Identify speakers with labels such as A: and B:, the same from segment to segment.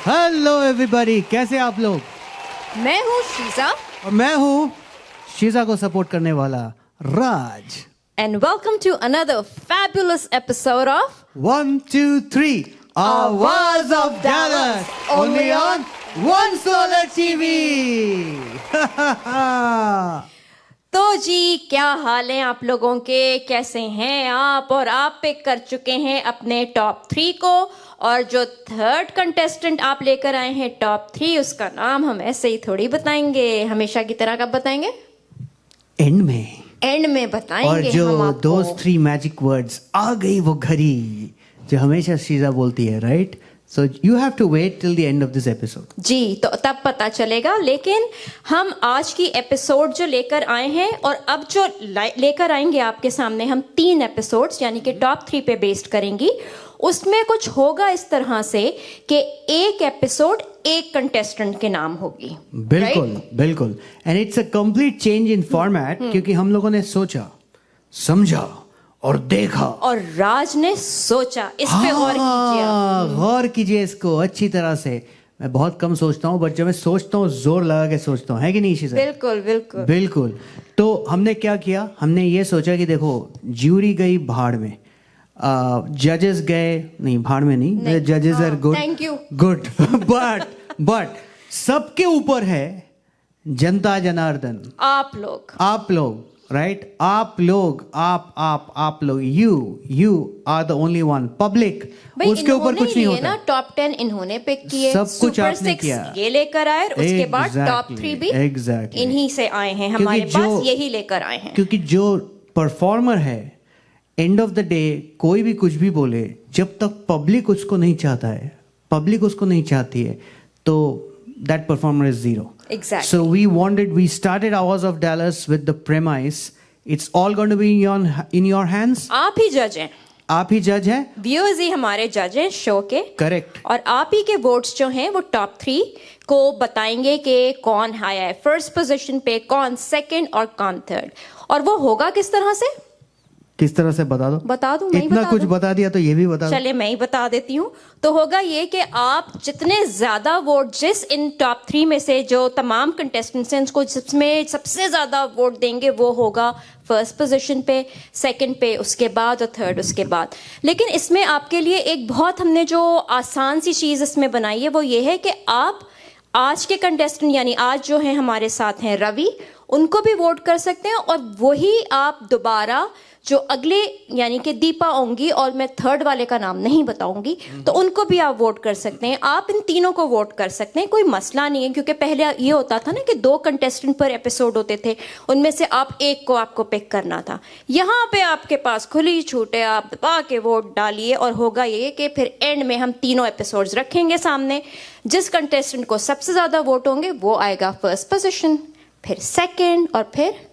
A: Hello everybody, कैसे आप लोग?
B: मैं हूँ शीजा
A: और मैं हूँ शीजा को सपोर्ट करने वाला राज।
B: and welcome to another fabulous episode of
A: 1 2 3 आवाज of Dallas, only on One Solar TV।
B: तो जी क्या हाल है आप लोगों के, कैसे हैं आप? और आप पिक कर चुके हैं अपने टॉप 3 को, और जो थर्ड कंटेस्टेंट आप लेकर आए हैं टॉप 3, उसका नाम हम ऐसे ही थोड़ी बताएंगे, हमेशा की तरह। कब बताएंगे?
A: एंड में,
B: एंड में बताएंगे।
A: और जो
B: हम आपको
A: दोज 3 मैजिक वर्ड्स आ गई वो घड़ी जो हमेशा शीजा बोलती है, right? So you have to wait till the end of this episode.
B: जी, तो तब पता चलेगा। लेकिन हम आज की एपिसोड जो लेकर आए हैं, और अब जो लेकर आएंगे आपके सामने, हम 3 एपिसोड्स यानी कि टॉप 3 पे बेस्ड करेंगी। उसमें कुछ होगा इस तरह से कि एक एपिसोड एक कंटेस्टेंट के नाम होगी।
A: बिल्कुल
B: right?
A: बिल्कुल। And it's a complete change in format, क्योंकि हम लोगों ने सोचा, समझा और देखा,
B: और राज ने सोचा इस पे गौर कीजिए।
A: गौर कीजिए इसको अच्छी तरह से। मैं बहुत कम सोचता हूँ, बट जब मैं सोचता हूँ जोर लगा के सोचता हूँ, है कि नहीं शीजा?
B: बिल्कुल बिल्कुल
A: बिल्कुल। तो हमने क्या किया, हमने ये सोचा कि देखो, ज्यूरी गई भाड़ में, जजेस गए नहीं, भाड़ में नहीं, जजेस are good,
B: thank you,
A: good, but सबके ऊपर है जनता जनार्दन,
B: आप लोग,
A: राइट? आप लोग, आप लोग, you are the only one, public. उसके ऊपर कुछ नहीं होता
B: ना। टॉप 10 इन्होंने पिक किए,
A: सब कुछ
B: सुपर
A: आपने
B: 6
A: किया,
B: ये लेकर आए, और उसके बाद टॉप 3 भी इन्हीं से आए हैं, हमारे पास यही लेकर आए हैं।
A: क्योंकि जो परफॉर्मर है, एंड ऑफ द डे कोई भी कुछ भी बोले, जब तक पब्लिक उसको नहीं चाहता है, पब्लिक उसको नहीं चाहती है, तो that performer is zero.
B: Exactly.
A: So we started Hours of Dallas with the premise, it's all going to be in your hands.
B: आप ही जज हैं,
A: आप ही जज हैं,
B: व्यूअर्स ही हमारे जज हैं शो के।
A: करेक्ट।
B: और आप ही के वोट्स जो हैं वो टॉप 3 को बताएंगे कि कौन आया है फर्स्ट पोजीशन पे, कौन सेकंड और कौन थर्ड। और वो होगा किस तरह से,
A: किस तरह से बता दो,
B: मैं ही
A: इतना
B: बता
A: कुछ
B: दूं?
A: बता दिया तो ये भी बता दो।
B: चले मैं ही बता देती हूँ। तो होगा ये कि आप जितने ज्यादा वोट, जिस इन टॉप 3 में से जो तमाम कंटेस्टेंट्स हैं उसको जिसमें सबसे ज्यादा वोट देंगे, वो होगा फर्स्ट पोजीशन पे, सेकंड पे, उसके बाद और थर्ड उसके बाद। लेकिन इसमें आपके लिए एक बहुत हमने जो आसान सी चीज इसमें बनाई है, वो ये है कि आप आज के कंटेस्टेंट यानी आज जो हैं हमारे साथ हैं रवि, उनको भी वोट कर सकते हैं, और वही आप दोबारा जो अगले यानी कि दीपा होंगी, और मैं थर्ड वाले का नाम नहीं बताऊंगी, तो उनको भी आप वोट कर सकते हैं। आप इन तीनों को वोट कर सकते हैं, कोई मसला नहीं है। क्योंकि पहले ये होता था ना कि 2 कंटेस्टेंट पर एपिसोड होते थे, उनमें से आप एक को आपको पिक करना था। यहाँ पे आपके पास खुली छूट है, आप दबा के वोट डालिए। और होगा ये कि फिर एंड में हम तीनों एपिसोड्स रखेंगे सामने, जिस कंटेस्टेंट को सबसे ज्यादा वोट होंगे वो आएगा फर्स्ट पोजीशन, फिर सेकंड, और फिर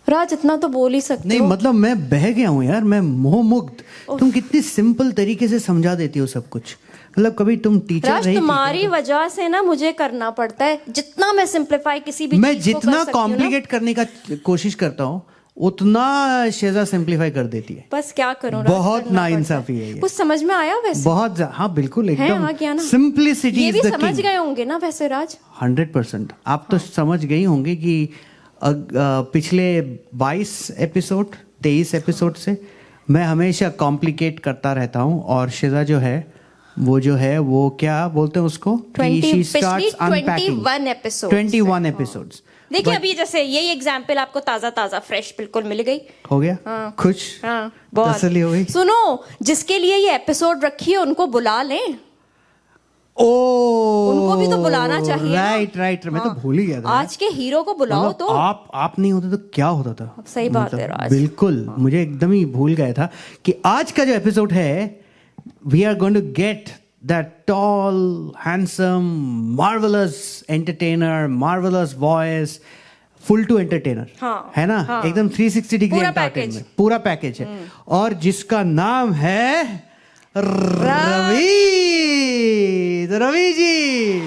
B: राज इतना तो बोल ही सकते
A: नहीं,
B: हो।
A: मतलब मैं बह गया हूँ यार, मैं मोहमुग्ध। तुम कितनी सिंपल तरीके से समझा देती हो सब कुछ। मतलब कभी तुम टीचर
B: राज,
A: रही थी?
B: तुम्हारी वजह से ना मुझे करना पड़ता है। जितना मैं सिंप्लीफाई किसी भी
A: मैं
B: चीज को कर
A: जितना
B: सकती हूँ ना,
A: कॉम्प्लिकेट करने का कोशिश करता हूँ, उतना शेजा सिंप्लीफाई कर देती है।
B: बस क्या करूं राज,
A: बहुत
B: करना
A: नाइंसाफी है
B: पड़ता
A: ये।
B: कुछ समझ में आया वैसे?
A: बहुत हाँ, बिल्कुल एकदम
B: आ गया ना?
A: सिंप्लिसिटी
B: ये
A: इज
B: भी
A: द
B: समझ
A: किंग।
B: गए होंगे ना वैसे राज?
A: 100%। आप तो समझ गई होंगे कि पिछले 22 एपिसोड 23 एपिसोड से मैं हमेशा कॉम्प्लिकेट करता रहता हूँ, और शेजा जो है वो क्या बोलते हैं उसको,
B: 21 एपिसोड। देखिए अभी जैसे यही एग्जाम्पल आपको ताजा फ्रेश बिल्कुल मिल गई,
A: हो गया।
B: हाँ,
A: खुश,
B: हाँ, बहुत
A: तसल्ली हो गई।
B: सुनो, जिसके लिए ये एपिसोड रखी है उनको बुला लें,
A: ओ
B: उनको भी तो बुलाना चाहिए।
A: राइट, मैं तो भूल ही गया था।
B: आज के हीरो को बुलाओ।
A: मतलब
B: तो
A: आप नहीं होते तो क्या होता था?
B: सही बात है राज।
A: बिल्कुल, मुझे एकदम ही भूल गया था कि आज का जो एपिसोड है, we are going to get that tall, handsome, marvellous entertainer, marvellous voice, full to entertainer, है ना? एकदम 360 डिग्री एंटरटेनमेंट, पूरा पैकेज है। और जिसका नाम है रवि। तो रवि जी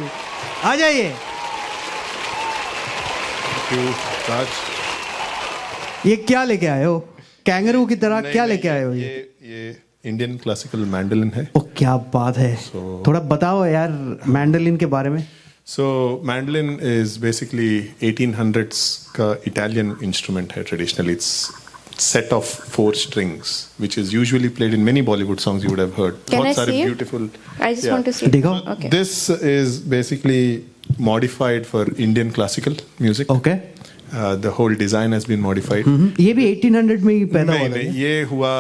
A: आ जाइए। ये क्या लेके आए हो? कैंगरू की तरह क्या लेके आए हो?
C: ये इंडियन क्लासिकल मैंडोलिन है.
A: ओ क्या बात है. थोड़ा बताओ यार मैंडोलिन के बारे में.
C: So mandolin is basically 1800s का Italian instrument है traditionally. It's set of 4 strings, which is usually played in many Bollywood songs you would have heard.
B: Can I
C: बहुत सारे
B: see it?
C: beautiful.
B: I just want to see.
A: दिखाओ.
B: Okay.
C: This is basically modified for Indian classical music.
A: Okay.
C: The whole design has been modified.
A: ये भी 1800 में ही पैदा हुआ
C: नहीं,
A: था.
C: ये हुआ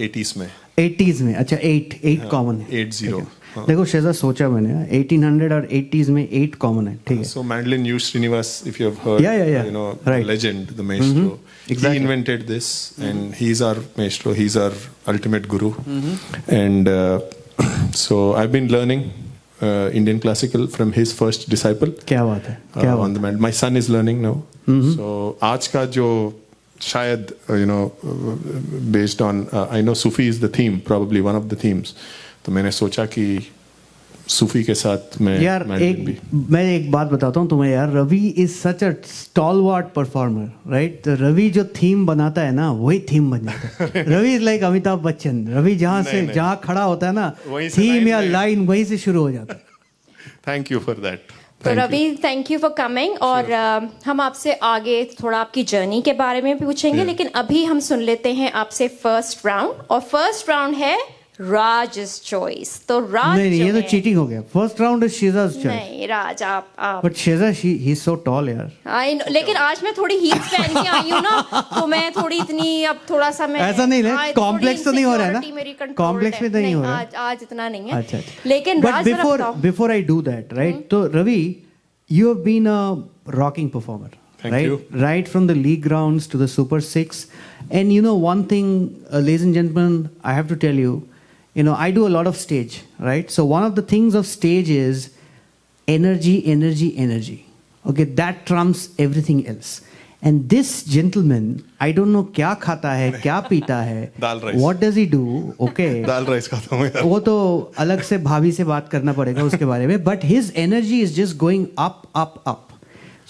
C: 80s में.
A: 80s में. अच्छा 8 कॉमन है.
C: 80.
A: देखो शेजा सोचा मैंने 1800 और 80s में 8 कॉमन है. ठीक है.
C: So mandolin used Srinivas, if you have heard,
A: Yeah.
C: you know,
A: Right.
C: the legend, the maestro.
A: Exactly.
C: He invented this, and he's our maestro. He's our ultimate guru. And so I've been learning Indian classical from his first disciple.
A: क्या बात है. क्या
C: on
A: बात
C: the mandolin. My son is learning now. So आज का जो शायद you know based on I know Sufi is the theme, probably one of the themes. तो मैंने सोचा कि सूफी के साथ मैं
A: यार मैं एक बात बताता हूँ तुम्हें यार. Ravi is such a stalwart performer, right. तो रवि जो थीम बनाता है ना वही थीम बन जाता है. Ravi is like Amitabh Bachchan. रवि जहाँ खड़ा होता है ना थीम या लाइन वहीं से शुरू हो जाता है.
C: Thank you for that.
B: तो Ravi thank you for coming. और हम आपसे आगे थोड़ा आपकी जर्नी के बारे में भी पूछेंगे, लेकिन अभी हम सुन लेते हैं आपसे फर्स्ट राउंड. और फर्स्ट राउंड है राज's choice. तो राज
A: नहीं ये तो चीटिंग हो गया. First round is Sheja's choice.
B: नहीं राज आप
A: बट शेजा ही इज सो टॉल यार.
B: आई लेकिन आज मैं थोड़ी हील्स पहन के आई हूँ ना, तो मैं थोड़ी इतनी अब थोड़ा सा मैं
A: ऐसा नहीं है. कॉम्प्लेक्स तो नहीं हो रहा है ना. कॉम्प्लेक्स में नहीं हो रहा है.
B: आज इतना नहीं है.
A: अच्छा.
B: लेकिन Raj
A: before I do that, right. तो Ravi you have been a rocking performer.
C: Thank you.
A: Right from the league rounds to the Super 6. And you know one thing, ladies and gentlemen, I have to tell you, I do a lot of stage, right? So one of the things of stage is energy. Okay, that trumps everything else. And this gentleman, I don't know क्या खाता है, क्या पीता है.
C: दाल rice.
A: What does he do? Okay.
C: दाल rice खाता हूँ यार.
A: वो तो अलग से भाभी से बात करना पड़ेगा उसके बारे में. But his energy is just going up.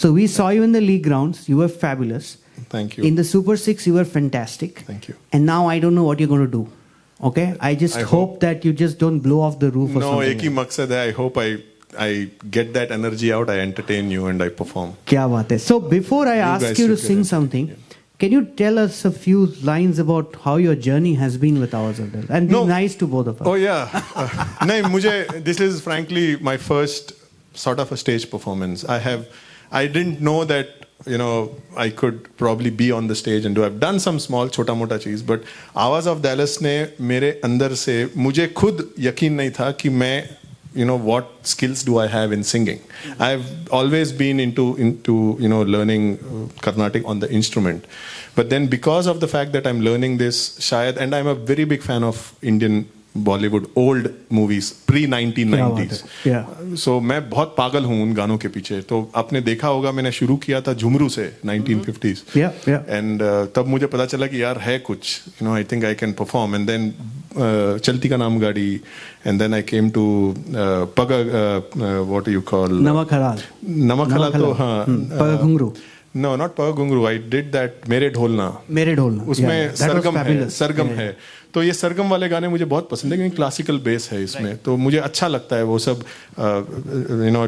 A: So we saw you in the league rounds. You were fabulous.
C: Thank you.
A: In the Super 6, you were fantastic.
C: Thank you.
A: And now I don't know what you're going to do. Okay? I just hope that you just don't blow off the roof or
C: No,
A: something.
C: एक ही मकसद है. I hope I get that energy out. I entertain you and I perform.
A: क्या बात है. So before I ask
C: guys
A: you to
C: should
A: sing
C: get it.
A: something, can you tell us a few lines about how your journey has been with Ours of Death? And be
C: No.
A: nice to both of us.
C: Oh yeah. नहीं मुझे this is frankly my first sort of a stage performance. I didn't know that I could probably be on the stage and do. I've done some small छोटा मोटा चीज, but आवाज of Dallas ने मेरे अंदर से मुझे खुद यकीन नहीं था कि मैं what skills do I have in singing. I've always been into learning Carnatic on the instrument, but then because of the fact that I'm learning this शायद, and I'm a very big fan of Indian Bollywood old movies pre 1990s. So मैं बहुत पागल हूँ उन गानों के पीछे. तो आपने देखा होगा मैंने शुरू किया था झुमरू से 1950s. And तब मुझे पता चला कि यार है कुछ. I think I can perform. And then चलती का नाम गाड़ी. And then I came to what do you call? नमक हलाल तो हाँ.
A: पगा घुंगरू.
C: No, not Paga Gungru. I did that मेरे ढोलना. उसमें सरगम है. तो ये सरगम वाले गाने मुझे बहुत पसंद है क्योंकि क्लासिकल बेस है इसमें. तो मुझे अच्छा लगता है वो सब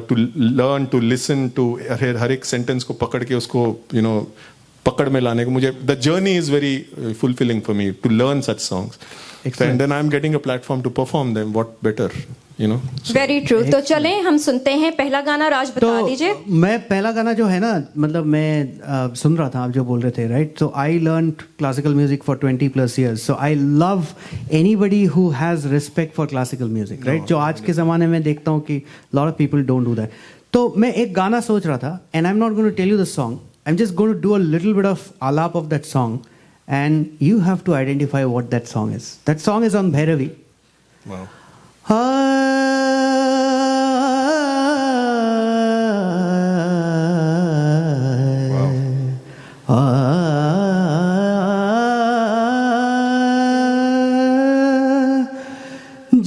C: to learn to listen to हर एक सेंटेंस को पकड़ के उसको पकड़ में लाने को. मुझे the journey is very fulfilling for me to learn such songs. And then I'm getting a platform to perform them. What better?
B: Very true. तो चलें हम सुनते हैं पहला गाना. राज बता दीजिए.
A: मैं पहला गाना जो है ना, मतलब मैं सुन रहा था आप जो बोल रहे थे, right. So I learned classical music for 20+ years. So I love anybody who has respect for classical music, right? जो आज के ज़माने में देखता हूँ कि lot of people don't do that. तो मैं एक गाना सोच रहा था, and I'm not going to tell you the song. I'm just going to do a little bit of alap of that song. And you have to identify what that song is. That song is on Bhairavi.
C: Wow.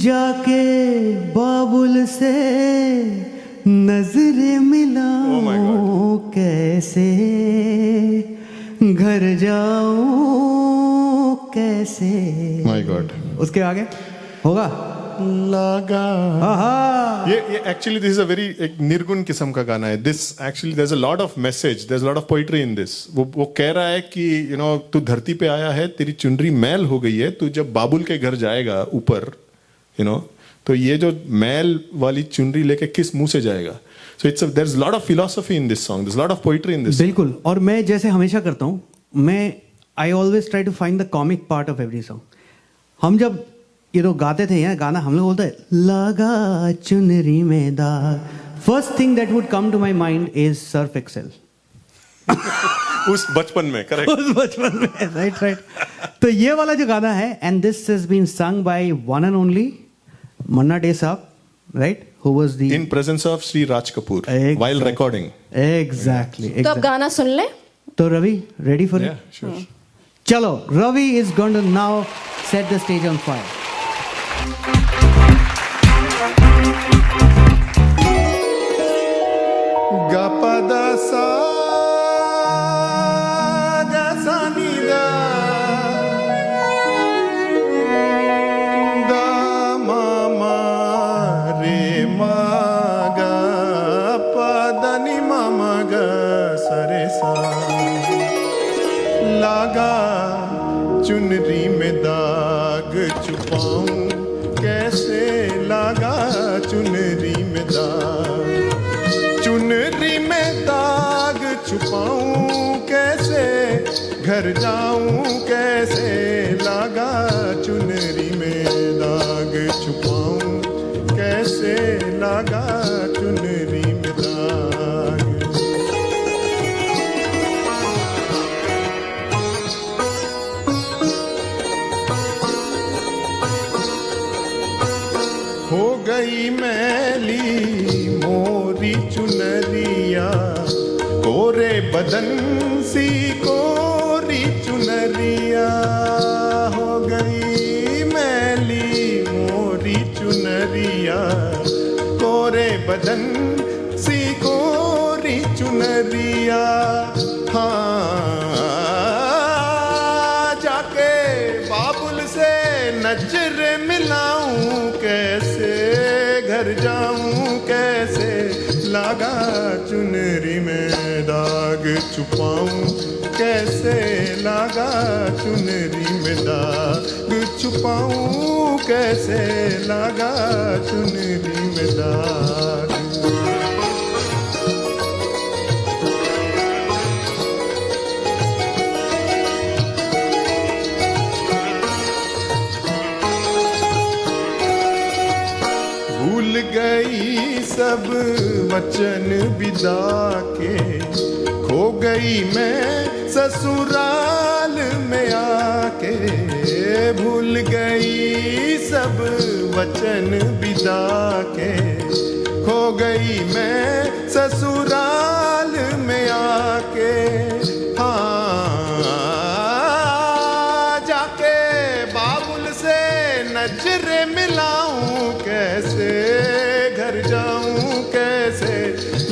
A: जाके बाबुल से नजरें मिलाऊं कैसे, घर जाऊं कैसे.
C: My God.
A: उसके आगे होगा
C: लगा
A: आहा
C: ये actually this is a very एक निर्गुण किस्म का गाना है. This actually there is a lot of message, there is a lot of poetry in this. वो कह रहा है कि यू नो तू धरती पे आया है, तेरी चुनरी मैल हो गई है, तू जब बाबुल के घर जाएगा ऊपर यू नो तो ये जो मैल वाली चुनरी लेके किस मुंह से जाएगा. So it's there is lot of philosophy in this song, there is lot of poetry in this.
A: बिल्कुल. और मैं जैसे हमेशा करता हूँ, मैं I always try to find the comic part of every song. हम जब ये लोग गाते थे यहाँ गाना, हम लोग बोलते हैं लगा चुनरी में दाग. First thing that would come to my mind is Surf Excel.
C: उस बचपन में करेक्ट.
A: उस बचपन में राइट राइट. तो ये वाला जो गाना है, and this has been sung by one and only Manna Dey साहब, right, who was the
C: In presence of Sri Raj Kapoor while recording.
A: Exactly.
B: तो अब गाना सुन ले.
A: तो Ravi, ready for
C: Yeah,
A: it?
C: sure.
A: चलो, Ravi is going to now set the stage on fire.
C: Ga pa da sa ga sa ni da da ma ma re ma ga pa da ni ma ma ga sa re sa. लागा चुनरी में दाग छुपाऊं कैसे, लागा चुनरी में दाग, चुनरी में दाग छुपाऊं कैसे, घर जाऊं कैसे, लागा चुनरी में दाग छुपाऊं कैसे, लागा चुनरी में दाग. हो गई मैली मोरी चुनरिया, कोरे बदन सी कोरी चुनरिया. हो गई मैली मोरी चुनरिया, कोरे बदन सी कोरी चुनरिया. हाँ जाके बाबुल से नजर मिलाऊं कैसे, घर जाऊं कैसे, लागा चुनरी में दाग छुपाऊं कैसे, लागा चुनरी में दाग छुपाऊं कैसे, लागा चुनरी में दाग. भूल गई सब वचन विदा के, खो गई मैं ससुराल में आके. भूल गई सब वचन विदा के, खो गई मैं ससुराल में आके. हाँ जाके बाबुल से नजर मिलाऊं कैसे, घर जाऊं कैसे,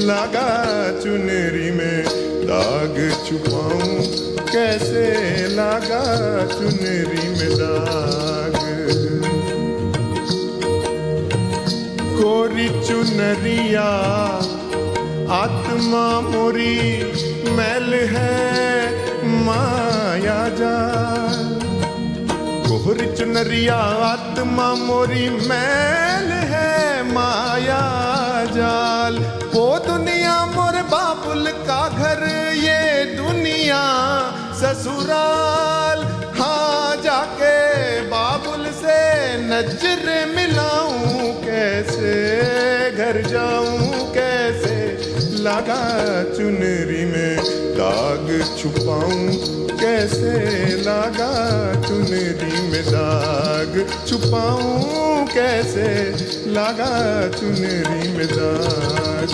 C: लागा चुनरी में दाग छुपाऊं कैसे, लागा चुनरी में दाग. कोरी चुनरिया आत्मा मोरी मैल है माया जाल. कोहरी चुनरिया आत्मा मोरी मैल है माया जाल. वो दुनिया मोर बाबुल का घर, ये दुनिया ससुराल. हाँ जाके बाबुल से नजर मिलाऊं कैसे, घर जाऊं कैसे, लागा चुनरी में दाग छुपाऊं कैसे, लागा चुनरी में दाग छुपाऊं कैसे, लागा चुनरी में दाग.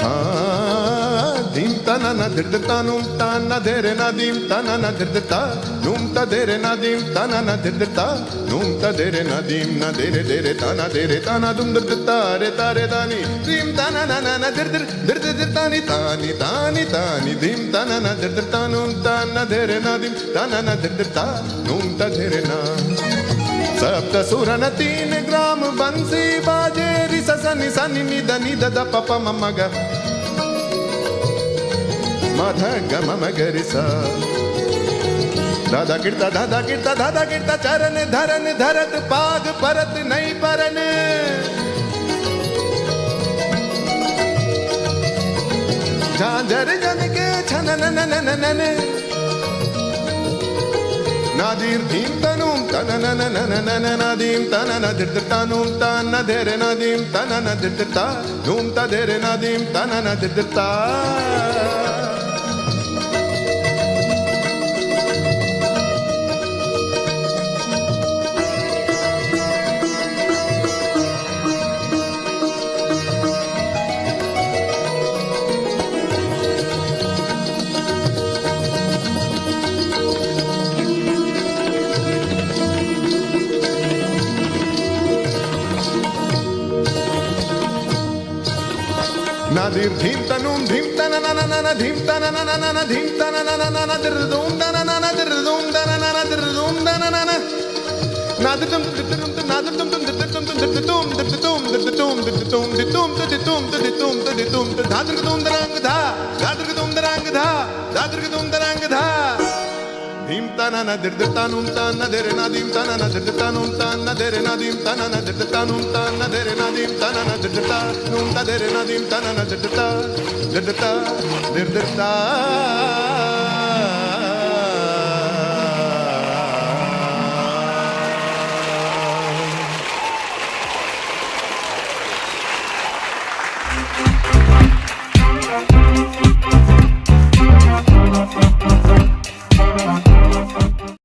C: हाँ दिन tanana dirdirta num tana dere nadim tanana dirdirta num ta dere nadim tanana dirdirta num ta dere nadim na dere dere tana dum dirdirta re tare dani dim tanana na dirdir dirdir tani tani tani tani dim tanana dirdirta num tana dere nadim tanana dirdirta num ta dere na सप्त सुरन 3 ग्राम बंसी बाजे रि सनि सनि निद निद the प प म म ग म ध ग म म ग रि सा दादा कीर्ता चरण धरन धरत पाग परत नहीं परन झांझर जन के छनन नन नन नादीर धीम तनुम तनन नन नादीम तनन दिर्तानुम तन धेरे नादीम तनन दिर्ता नूम तधेरे नादीम तनन दिर्ता नादीर धीम तनुम धीम तननननन धीम तननननन धीम तननननन दिर्दूम तनननन दिर्दूम तनननन दिर्दूम तनननन नादुम दिर्दूम नादुम दिर्दूम दिर्दूम दिर्दूम दिर्दूम दिर्दूम दिर्दूम दिर्दूम दिर्दूम दिर्दूम धादुम दरंग धा धादुम दरंग धा धादुम दरंग धा धीम तनन दिर्दतानुम तन धेरे नादीम तनन दिर्दतानुम तन धेरे नादीम तनन दिर्दतानुम तन धेरे नादीम तनन दिर्दता नुम तधेरे नादीम तनन दिर्दता दिर्दता दिर्दता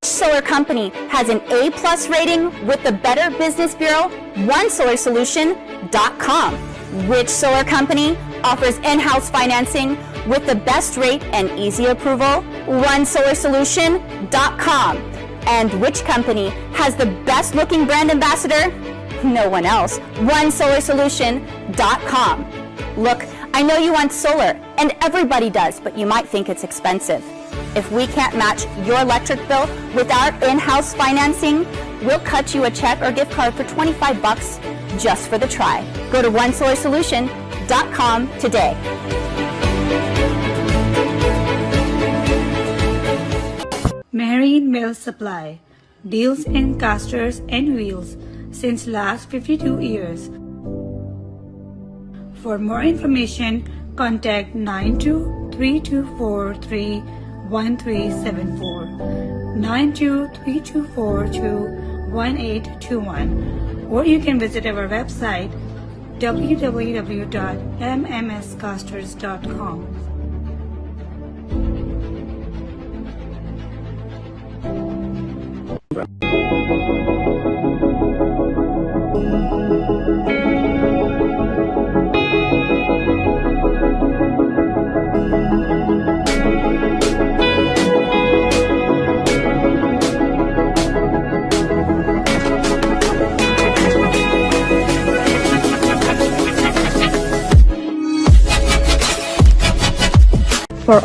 D: Solar Company has an A+ rating with the Better Business Bureau, OneSolarSolution.com. Which solar company offers in-house financing with the best rate and easy approval? OneSolarSolution.com. And which company has the best looking brand ambassador? No one else. OneSolarSolution.com. Look, I know you want solar, and everybody does, but you might think it's expensive. If we can't match your electric bill with our in-house financing, we'll cut you a check or gift card for $25 just for the try. Go to OneSolarSolution.com today.
E: Marine Mill Supply deals in casters and wheels since last 52 years. For more information, contact 9232431374, 9232421821, or you can visit our website www.mmscasters.com.
F: What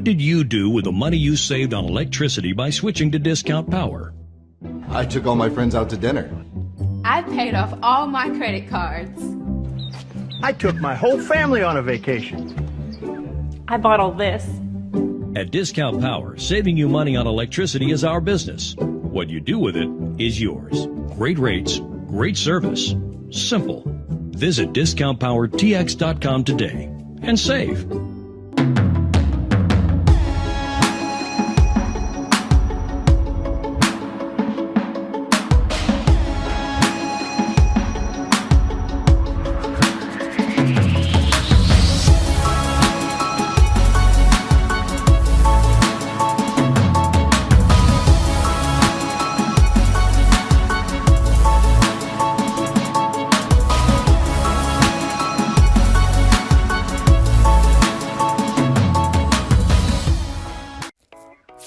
F: did you do with the money you saved on electricity by switching to Discount Power?
G: I took all my friends out to dinner.
H: I paid off all my credit cards.
I: I took my whole family on a vacation.
J: I bought all this.
F: At Discount Power, saving you money on electricity is our business. What you do with it is yours. Great rates, great service. Simple. Visit DiscountPowerTX.com today and save.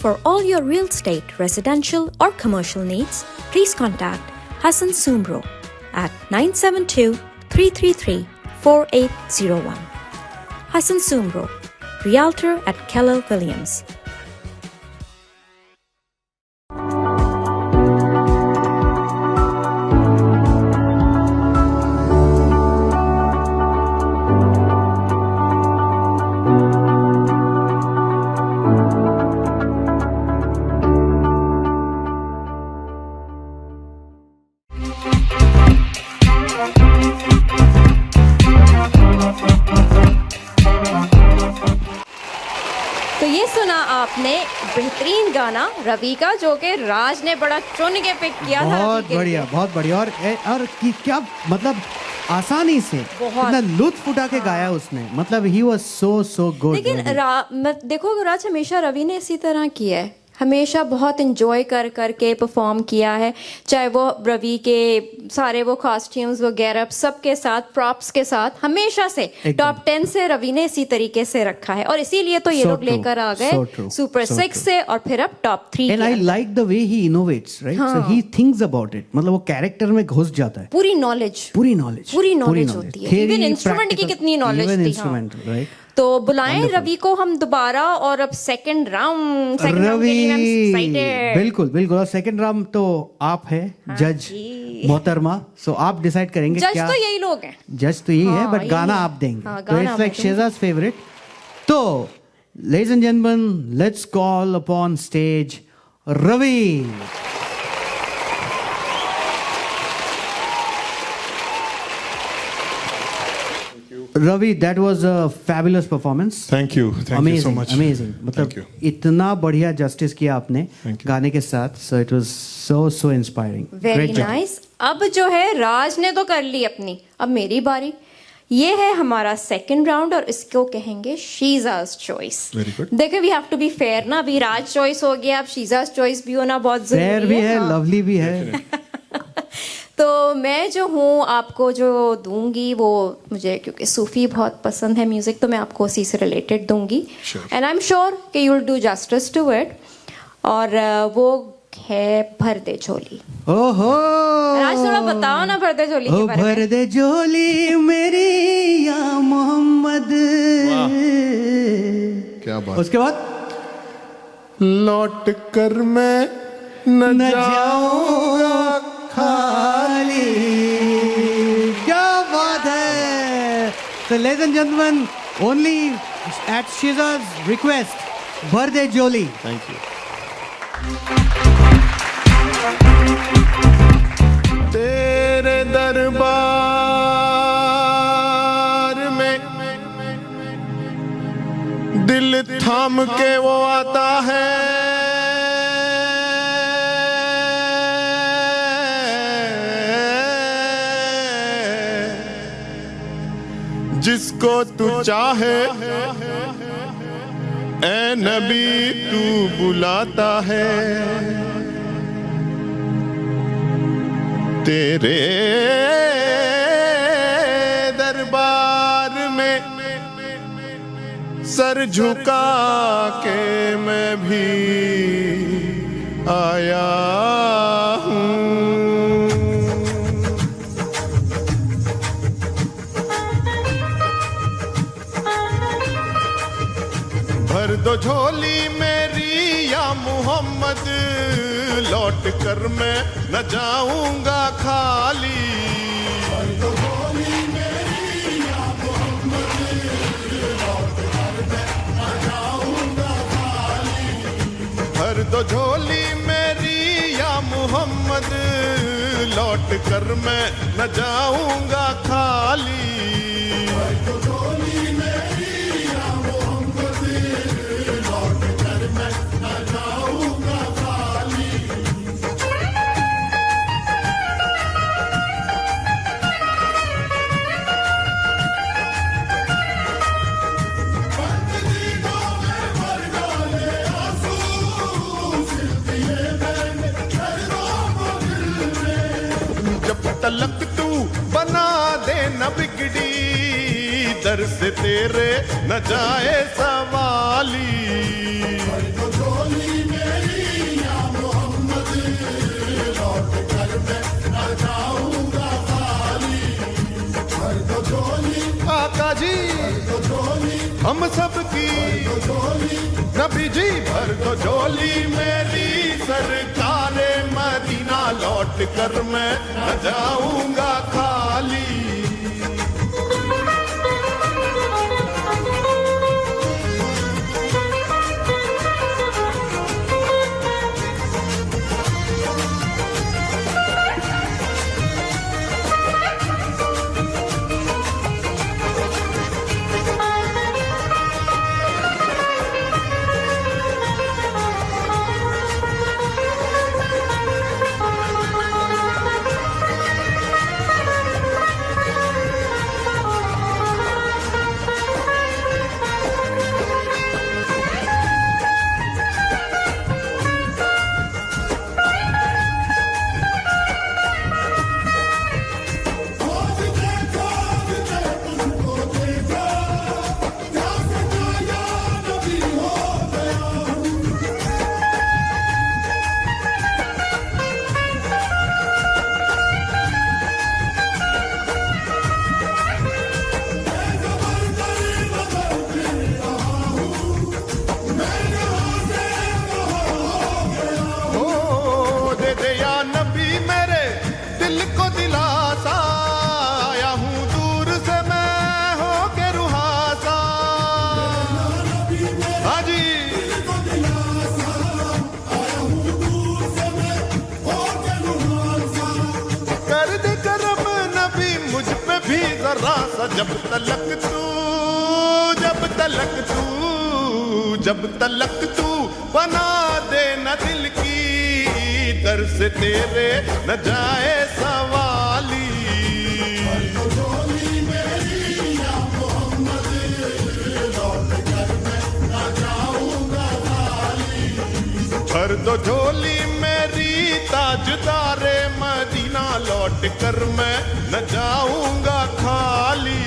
B: For all your real estate, residential or commercial needs, please contact Hassan Sumro at 972-333-4801. Hassan Sumro, Realtor at Keller Williams. तो ये सुना आपने बेहतरीन गाना रवि का, जो कि राज ने बड़ा चुन के पिक किया था।
A: बहुत बढ़िया, बहुत बढ़िया। और क्या मतलब आसानी से इतना लुत्फ उठा के गाया उसने, मतलब ही वाज सो गुड।
B: लेकिन देखो राज, हमेशा रवि ने इसी तरह किया है, हमेशा बहुत इंजॉय कर करके परफॉर्म किया है, चाहे वो रवि के सारे वो कॉस्ट्यूम्स वगैरह सबके साथ, प्रॉप्स के साथ, हमेशा से टॉप 10 से रवि ने इसी तरीके से रखा है, और इसीलिए तो ये लोग लेकर आ गए सुपर 6 से, और फिर अब top 3।
A: And I like the way he innovates, right? So he thinks about it, मतलब वो कैरेक्टर में घुस जाता है।
B: पूरी नॉलेज होती है। इवन इंस्ट्रूमेंट की कितनी नॉलेज थी।
A: Instrument, right?
B: तो बुलाएं रवि को हम दोबारा, और अब सेकंड राउंड के लिए I'm excited।
A: बिल्कुल। और सेकंड राउंड तो आप है जज मोहतरमा, सो आप डिसाइड करेंगे
B: जज
A: क्या।
B: तो यही लोग हैं,
A: जज तो यही है, बट गाना आप देंगे, तो इट्स लाइक शेजाज फेवरेट। तो ladies and gentleman, let's call upon stage Ravi. Ravi, that was a fabulous performance.
C: Thank you so much.
A: Amazing. मतलब इतना बढ़िया जस्टिस किया आपने गाने के साथ, so it was so inspiring.
B: Very nice. अब जो है राज ने तो कर ली अपनी, अब मेरी बारी। ये है हमारा सेकंड राउंड, और इसको कहेंगे शीजा's choice.
C: Very good.
B: देखो, we have to be fair ना, अभी राज चॉइस हो गया, अब शीजा's choice भी होना बहुत जरूरी है।
A: Fair भी है, lovely भी है।
B: तो मैं जो हूँ आपको जो दूंगी, वो मुझे क्योंकि सूफी बहुत पसंद है म्यूजिक, तो मैं आपको उसी से रिलेटेड दूंगी, एंड आई एम श्योर कि you will do justice to it. और वो है भर दे झोली।
A: ओहो,
B: राज थोड़ा बताओ ना भर दे झोली के बारे में।
A: भर दे झोली मेरी या मोहम्मद।
C: क्या बात।
A: उसके बाद
C: लौट कर मैं न जाऊंगा खाली।
A: क्या बात है। तो ladies and gentleman, only at Sheeja's request, भर दे झोली।
C: Thank you. तेरे दरबार में दिल थाम के वो आता है, जिसको तू चाहे ए नबी तू बुलाता है। तेरे दरबार में सर झुका के मैं भी आया हूँ। भर दो झोली मेरी या मोहम्मद, लौट कर मैं न जाऊंगा खाली। भर दो झोली मेरी या मोहम्मद, लौट कर मैं न जाऊंगा खाली। भर दो झोली मेरी या मोहम्मद, लौट कर मैं न जाऊंगा खाली। भर दो झोली मेरी या मोहम्मद, लौट कर मैं न जाऊंगा खाली। जब तलक तू बना दे न बिगड़ी, दर से तेरे न जाए सवाली। नबी जी भर दो झोली मेरी सरकारे मदीना, लौट कर मैं न जाऊंगा खाली। जब तलक तू बना दे न दिल की, दर से तेरे न जाए सवाली। भर दो झोली मेरी ताजदारे मदीना, लौट कर मैं न जाऊंगा खाली।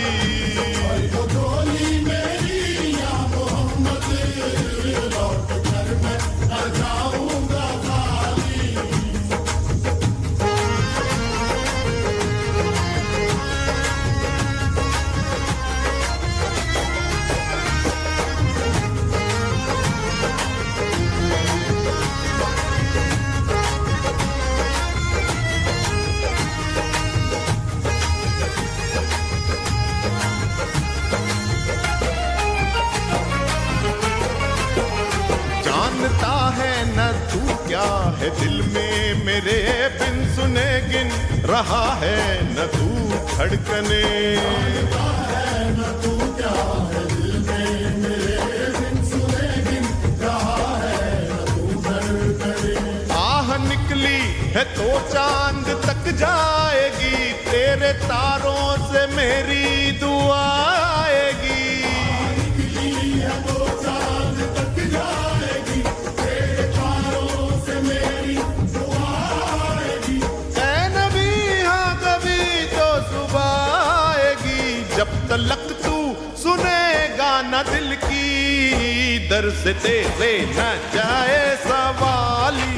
C: क्या है दिल में मेरे बिन सुने गिन रहा है न तू धड़कने। आह निकली है तो चांद तक जाएगी, तेरे तारों से मेरी दुआ आएगी। जब तलक तू सुनेगा न दिल की, दर से तेरे न जाए सवाली।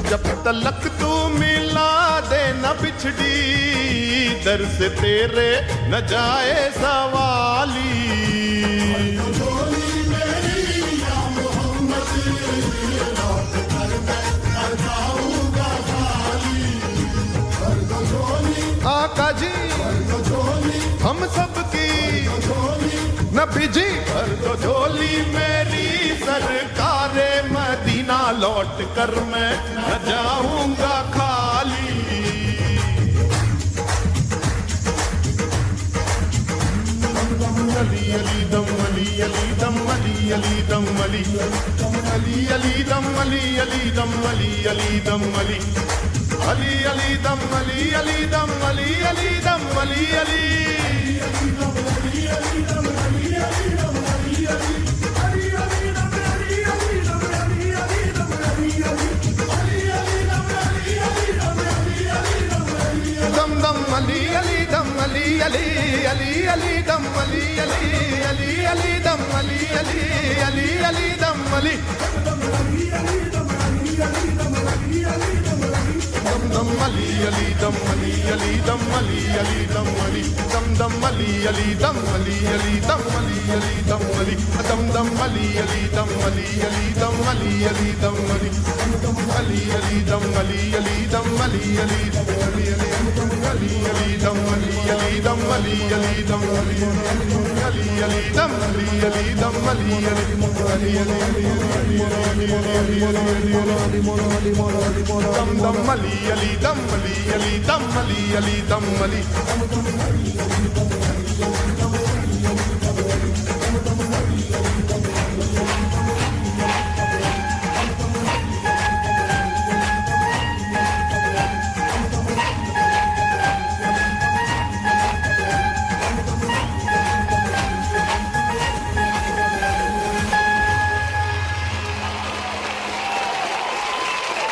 C: जब तलक तू मिला दे न बिछड़ी, दर से तेरे न जाए सवाली। आका जी हम सब की नबी जी भर दो झोली मेरी सरकारे मदीना, लौट कर मैं न जाऊंगा खाली। अली अली दम अली अली दम अली अली दम अली अली अली दम अली अली दम अली अली दम अली अली अली दम अली अली दम अली अली दम अली अली मली dum mali ali dum mali ali dum mali ali dum mali dum mali ali dum mali ali dum mali ali dum mali dum mali ali dum mali ali dum mali ali dum mali ali ali dum mali ali dum mali ali dum mali ali ali dum mali ali dum mali ali dum mali ali ali dum mali ali dum mali dum dum mali ali dum mali ali dum mali ali dum mali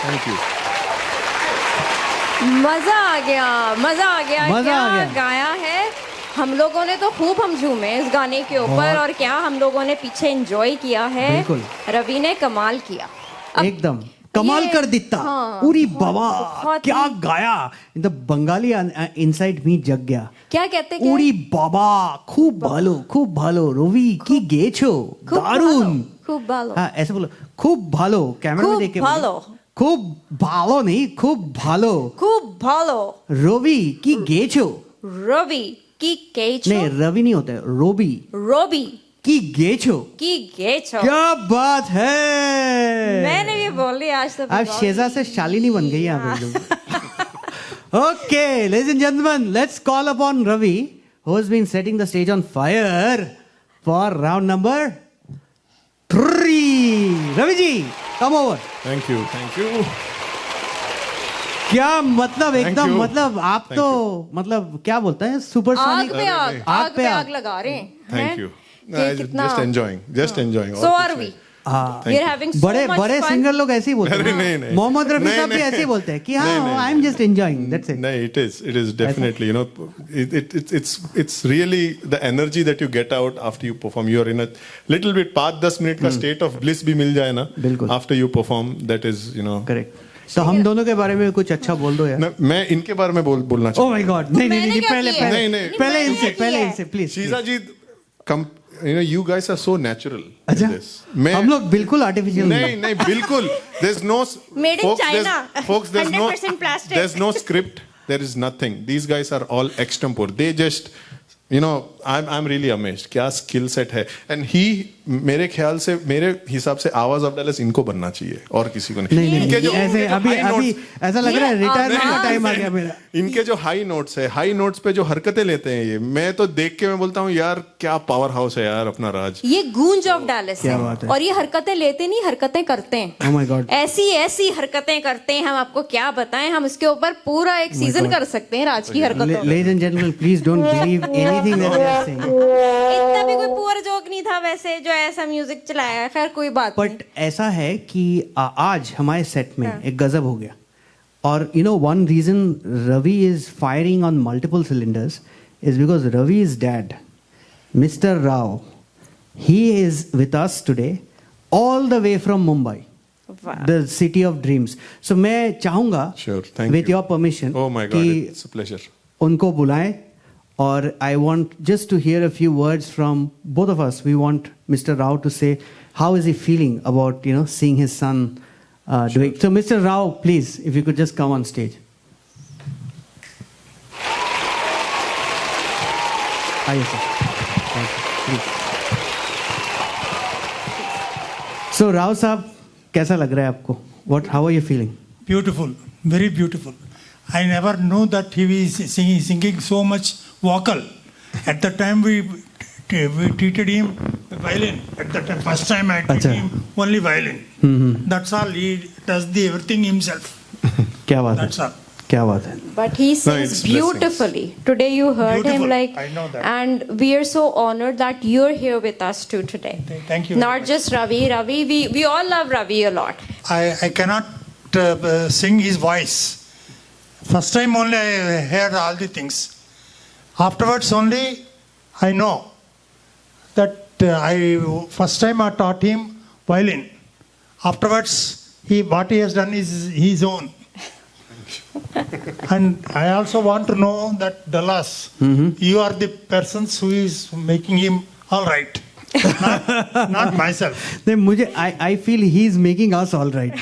C: Thank you.
B: मजा आ गया, मजा आ गया।
A: मजा
B: क्या
A: आ गया।
B: गाया है हम लोगों ने, तो खूब हम झूमे इस गाने के ऊपर, और क्या हम लोगों ने पीछे एंजॉय किया है।
A: बिल्कुल।
B: रवि ने कमाल किया
A: एकदम कमाल
B: ये-
A: कर दिता।
B: हाँ,
A: पूरी बाबा
B: बहुत
A: क्या
B: ही-
A: गाया। द बंगाली इनसाइड मी जग गया।
B: क्या कहते क्या?
A: उरी बाबा खूब भालो रवि की गेछो
B: खूब
A: दारुण।
B: भालो, खूब भालो।
A: हाँ ऐसे बोलो, खूब भालो। कैमरा में
B: खूब
A: देख के
B: भालो।
A: बोलो। खूब भालो नहीं, खूब भालो।
B: खूब भालो।
A: रवि की गेछो।
B: रवि की केचो।
A: नहीं रवि नहीं होता है, रोबी
B: रोबी
A: की गेछो।
B: की गेचो।
A: क्या बात है।
B: मैंने भी बोल लिया आज तो।
A: आप शेजा से शालिनी बन गई यहाँ पे। Okay, ladies and gentlemen, let's call upon Ravi, who has been setting the stage on fire for round number 3. Ravi ji, come over.
C: Thank you. Thank you.
A: क्या मतलब एकदम
C: you.
A: मतलब आप
C: Thank
A: तो मतलब क्या बोलते हैं सुपरसोनिक।
B: आग पे आग, आग पे आग लगा रहे हैं।
C: Thank you.
B: कि कितना
C: Just enjoying. Just enjoying.
B: So
C: और
B: are
C: कुछ
B: we.
C: नहीं।
A: हाँ
B: We are having so
A: बड़े
B: much
A: बड़े
B: fun.
A: सिंगर लोग ऐसे ही बोलते
C: अरे नहीं,
A: हैं।
C: नहीं।
A: मोहम्मद रफी
C: नहीं,
A: साहब भी
C: नहीं।
A: ऐसे ही बोलते हैं कि
C: नहीं,
A: हाँ
C: नहीं,
A: I am just enjoying, that's it.
C: No, it is definitely, you know, it's really the energy that you get out after you perform. You're in a little bit 5-10 minute का state of bliss भी मिल जाए ना,
A: बिल्कुल।
C: after you perform, that is, you know.
A: Correct. तो हम दोनों के बारे में कुछ अच्छा बोल दो यार।
C: मैं इनके बारे में बोलना
A: ओह
C: चाहता
A: माय गॉड, नहीं नहीं
B: मैंने
A: नहीं,
B: क्या
A: पहले
B: किया?
A: पहले
C: नहीं, नहीं।
A: पहले
B: मैंने
A: इनसे
B: क्या
A: पहले
B: किया?
A: इनसे please.
C: Sheeja ji, you know, you guys are so natural.
A: अच्छा,
C: in this.
A: हम लोग बिल्कुल आर्टिफिशियल
C: नहीं नहीं बिल्कुल, there's no
B: Made in China.
C: there's no
B: 100% plastic.
C: there's no script, there is nothing. These guys are all extempore. They just, you know, I'm really amazed. क्या skill set है। And मेरे ख्याल से, मेरे हिसाब से आवाज ऑफ डैलस इनको बनना चाहिए और किसी को नहीं।
A: नहीं
C: इनके जो
A: ऐसे अभी
C: high
A: अभी
C: notes-
A: ऐसा लग रहा है
B: ये
A: रिटायरमेंट का
B: आवाज-
A: टाइम आ गया मेरा।
C: इनके जो हाई नोट्स है, हाई नोट्स पे जो हरकतें लेते हैं ये, मैं तो देख के मैं बोलता हूँ यार क्या पावर हाउस है यार अपना राज।
B: ये गूंज ऑफ डैलस
A: क्या
B: है।
A: बात है।
B: और ये हरकतें लेते नहीं, हरकतें करते हैं।
A: Oh my God.
B: ऐसी ऐसी हरकतें करते हैं, हम आपको क्या बताएं। हम इसके ऊपर पूरा एक सीजन कर सकते हैं राज की हरकतों पे।
A: Ladies and gentlemen, please don't believe anything that they are saying.
B: इतना भी कोई पुअर जोक नहीं था वैसे जो ऐसा म्यूजिक चलाया। खैर कोई बात नहीं।
A: बट ऐसा है कि आज हमारे सेट में एक गजब हो गया। और you know one reason Ravi is firing on multiple cylinders is because Ravi is dad, mister Rao, he is with us today all the way from Mumbai, the city of dreams. So मैं चाहूंगा with your permission
C: it's a pleasure
A: उनको बुलाएं, और I want just to hear a few words from both of us. We want mister Rao to say how is he feeling about you know seeing his son doing. So Mr. Rao, please, if you could just come on stage. Yes, sir. Thank you. Please. So Rao साहब कैसा लग रहा है आपको? How are you feeling?
K: Beautiful, very beautiful. I never knew that he was singing so much vocal. At the time we treated him violin. At the time, first time I treated him only violin. That's all. He does everything himself.
A: क्या बात है?
K: That's all.
A: क्या बात है?
B: But he sings beautifully. Today you heard
K: Beautiful.
B: him like,
K: I know that.
B: and we are so honored that you're here with us too today.
K: Thank you.
B: Not just Ravi. Ravi, we all love Ravi a lot.
K: I cannot sing his voice. First time only I heard all the things. Afterwards only I know that first time I taught him violin. Afterwards, what he has done is his own. And I also want to know that Dallas, you are the persons who is making him all right. not myself.
A: नहीं मुझे I feel he is making us all right.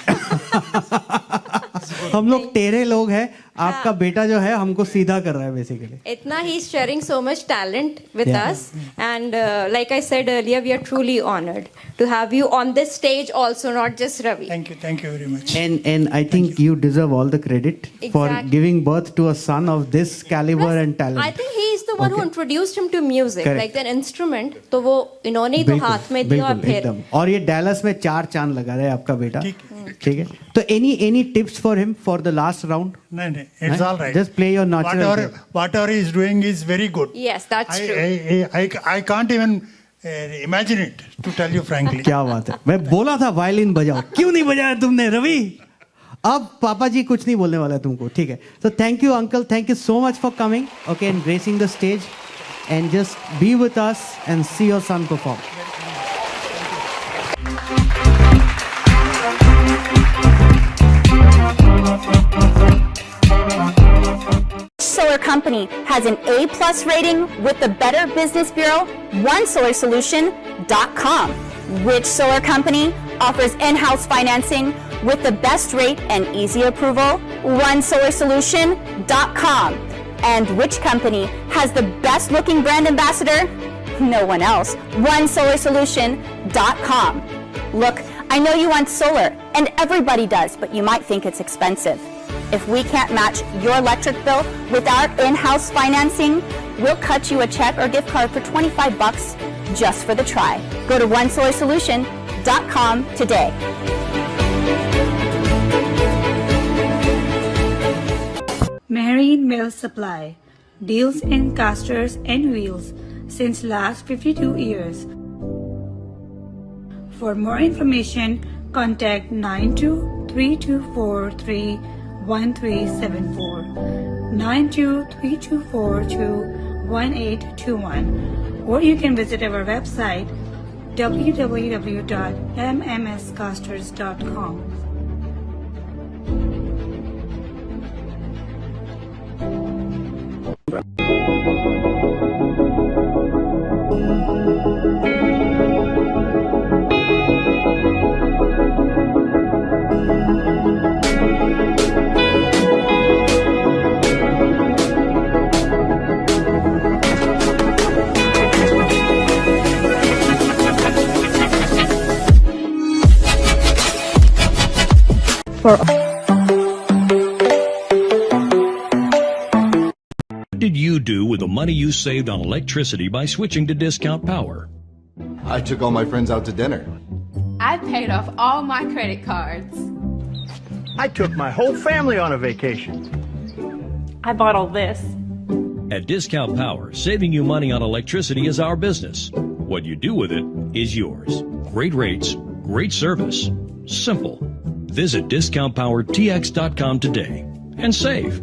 A: हम लोग टेढ़े लोग हैं, आपका बेटा जो है हमको सीधा कर रहा है basically.
B: इतना he is sharing so much talent with us, and like I said earlier, we are truly honored to have you on this stage also, not just Ravi.
K: Thank you very much.
A: And I think you deserve all the credit for
B: Exactly.
A: giving birth to a son of this caliber and talent.
B: I think he is the one who introduced him to music,
A: Correct.
B: like an instrument. तो वो इन्होंने ही तो
A: बिल्कुल,
B: हाथ में दिया और
A: बिल्कुल,
B: फिर
A: एकदम. और ये डैलस में 4 चांद लगा रहा है आपका बेटा. ठीक है. तो any tips for him for the last round?
K: No, it's all right.
A: Just play your natural.
K: Whatever he is doing is very good.
B: Yes, that's true.
K: I can't even imagine it, to tell you frankly.
A: क्या बात है. मैं बोला था violin बजाओ. क्यों नहीं बजाया तुमने रवि? अब पापा जी कुछ नहीं बोलने वाला तुमको. ठीक है. So thank you uncle. Thank you so much for coming. Okay, and gracing the stage. And just be with us and see your son perform.
D: Solar Company has an A+ rating with the Better Business Bureau, OneSolarSolution.com. Which solar company offers in-house financing with the best rate and easy approval? OneSolarSolution.com. And which company has the best looking brand ambassador? No one else. OneSolarSolution.com. Look, I know you want solar, and everybody does, but you might think it's expensive. If we can't match your electric bill with our in-house financing, we'll cut you a check or gift card for $25 just for the try. Go to OneSolarSolution.com today.
E: Marine Mill Supply deals in casters and wheels since last 52 years. For more information, contact 9232431374, 9232421821, or you can visit our website www.mmscasters.com.
F: What did you do with the money you saved on electricity by switching to Discount Power?
G: I took all my friends out to dinner.
H: I paid off all my credit cards.
I: I took my whole family on a vacation.
J: I bought all this.
F: At Discount Power, saving you money on electricity is our business. What you do with it is yours. Great rates, great service. Simple. Visit DiscountPowerTX.com today and save.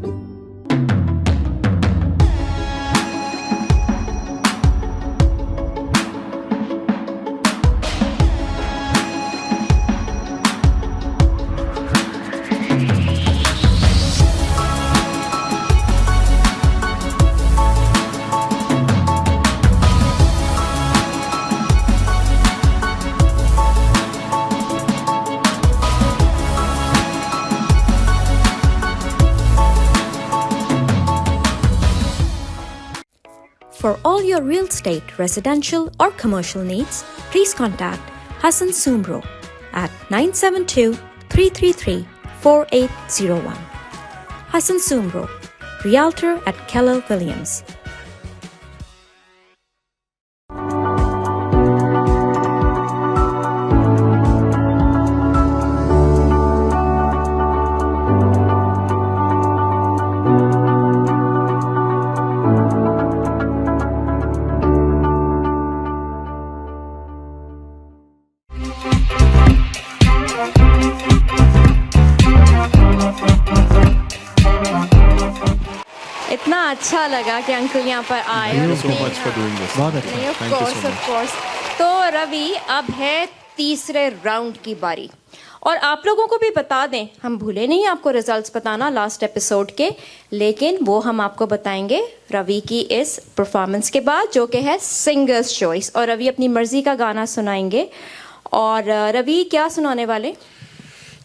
B: For all your real estate, residential or commercial needs, please contact Hassan Sumro at 972-333-4801. Hassan Sumro, Realtor at Keller Williams. इतना अच्छा लगा कि uncle यहाँ पर आए और
C: so much for doing this.
A: बहुत अच्छा.
B: नहीं, of
C: Thank you so
B: course,
C: much.
B: of course. तो रवि, अब है तीसरे राउंड की बारी और आप लोगों को भी बता दें, हम भूले नहीं आपको रिजल्ट्स बताना लास्ट एपिसोड के, लेकिन वो हम आपको बताएंगे रवि की इस परफॉर्मेंस के बाद, जो कि है सिंगर्स चॉइस। और रवि अपनी मर्जी का गाना सुनाएंगे। और रवि क्या सुनाने वाले?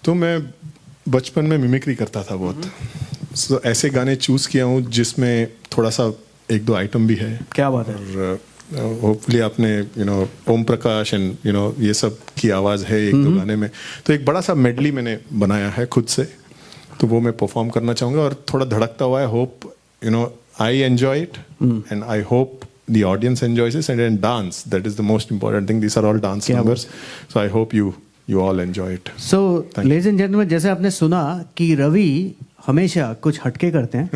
C: तो मैं बचपन में मिमिक्री करता था बहुत, so, ऐसे गाने चूज किया हूँ जिसमें थोड़ा सा 1-2 आइटम भी है।
A: क्या बात है।
C: और होपफुली आपने ओम प्रकाश एंड ये सब की आवाज़ है 1-2 गाने में, तो एक बड़ा सा मेडली मैंने बनाया है खुद से, तो वो मैं परफॉर्म करना चाहूँगा। और थोड़ा धड़कता हुआ है, hope I enjoy it and I hope the audience enjoys this, and then dance, that is the most important thing. These are all dance numbers, so I hope you all enjoy it.
A: So ladies and gentlemen, जैसे आपने सुना कि रवि हमेशा कुछ हटके करते हैं,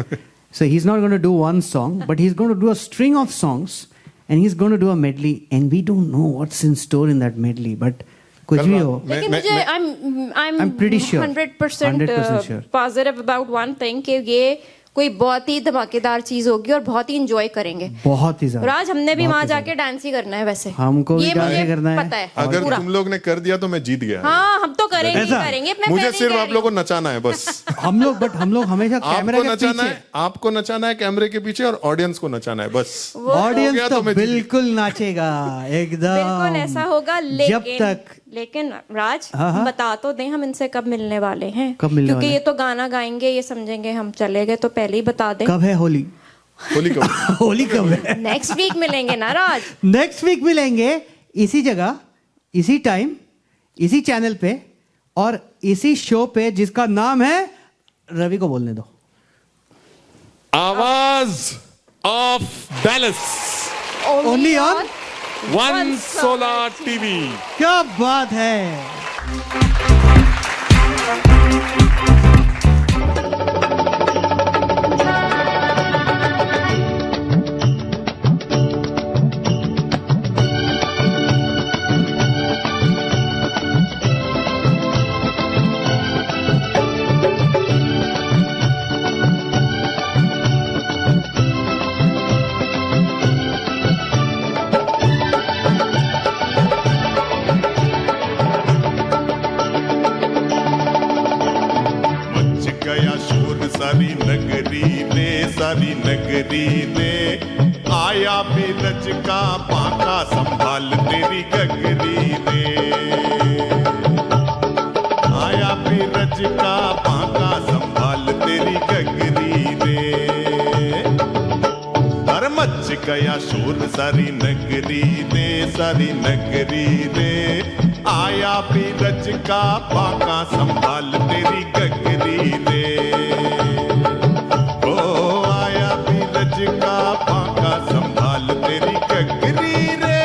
A: so he's not going to do one song, but he's going to do a string of songs and he's going to do a medley, and we don't know what's in store in that medley, but कुछ भी हो,
B: लेकिन मुझे I'm
A: pretty sure
B: 100%
A: sure
B: positive about one thing कि ये कोई बहुत ही धमाकेदार चीज होगी और बहुत ही इंजॉय करेंगे,
A: बहुत ही ज्यादा।
B: राज, हमने भी वहां जाके डांस ही करना है, वैसे
A: हमको भी
B: ये
A: डांस
B: मुझे
A: करना है,
B: पता है।
C: अगर
B: पूरा।
C: तुम लोग ने कर दिया तो मैं जीत गया।
B: हाँ, हम तो करेंगे ही करेंगे।
C: मुझे सिर्फ आप लोगों को नचाना है बस।
A: हम लोग हमेशा कैमरे के पीछे,
C: आपको नचाना है कैमरे के पीछे, और ऑडियंस को नचाना है बस।
A: ऑडियंस तो बिल्कुल नाचेगा एकदम,
B: बिल्कुल ऐसा होगा। लेकिन राज,
A: हाँ।
B: बता तो दें हम इनसे कब मिलने वाले हैं,
A: क्योंकि
B: ये तो गाना गाएंगे, ये समझेंगे हम चले गए, तो पहले ही बता दें।
A: कब है होली?
C: होली कब?
A: होली कब है?
B: नेक्स्ट वीक मिलेंगे ना राज?
A: नेक्स्ट वीक मिलेंगे, इसी जगह, इसी टाइम, इसी चैनल पे और इसी शो पे, जिसका नाम है, रवि को बोलने दो,
C: आवाज of Dallas,
A: only on
C: one solar TV.
A: क्या बात है।
C: सारी नगरी रे, आया बेलज का पाका संभाल तेरी गगरी रे, आया बेलज का पाका संभाल तेरी गगरी रे। हर मच गया शोर सारी नगरी रे, आया बेलज का पाका संभाल तेरी गगरी रे। का पाका संभाल तेरी गगरी रे।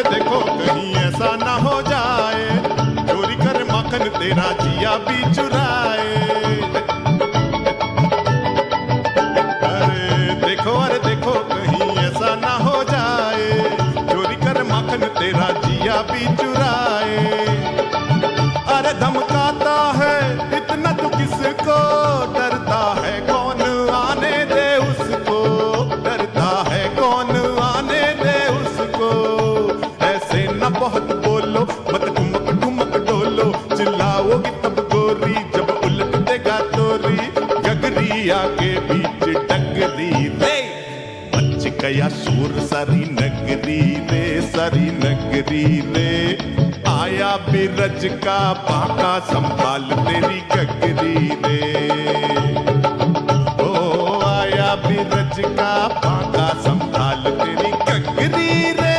C: देखो कहीं ऐसा ना हो जाए, चोरी कर माखन तेरा जिया भी चुराए। अरे देखो कहीं ऐसा ना हो जाए, चोरी कर माखन तेरा जिया भी चुराए। अरे धमकाता है इतना तू किसको, डरता है कौन आने दे उसको, डरता है कौन आने दे उसको। न बहुत बोलो, मत ठुमक ठुमक डोलो, चिल्लाओगी तब गोरी जब उलट देगा तोरी। गगरी आगे बीच डगरी रे, मच गया शोर सारी नगरी रे, आया बिरज का पाका संभाल तेरी गगरी रे। ओ आया बिरज का पाका संभाल तेरी गगरी रे।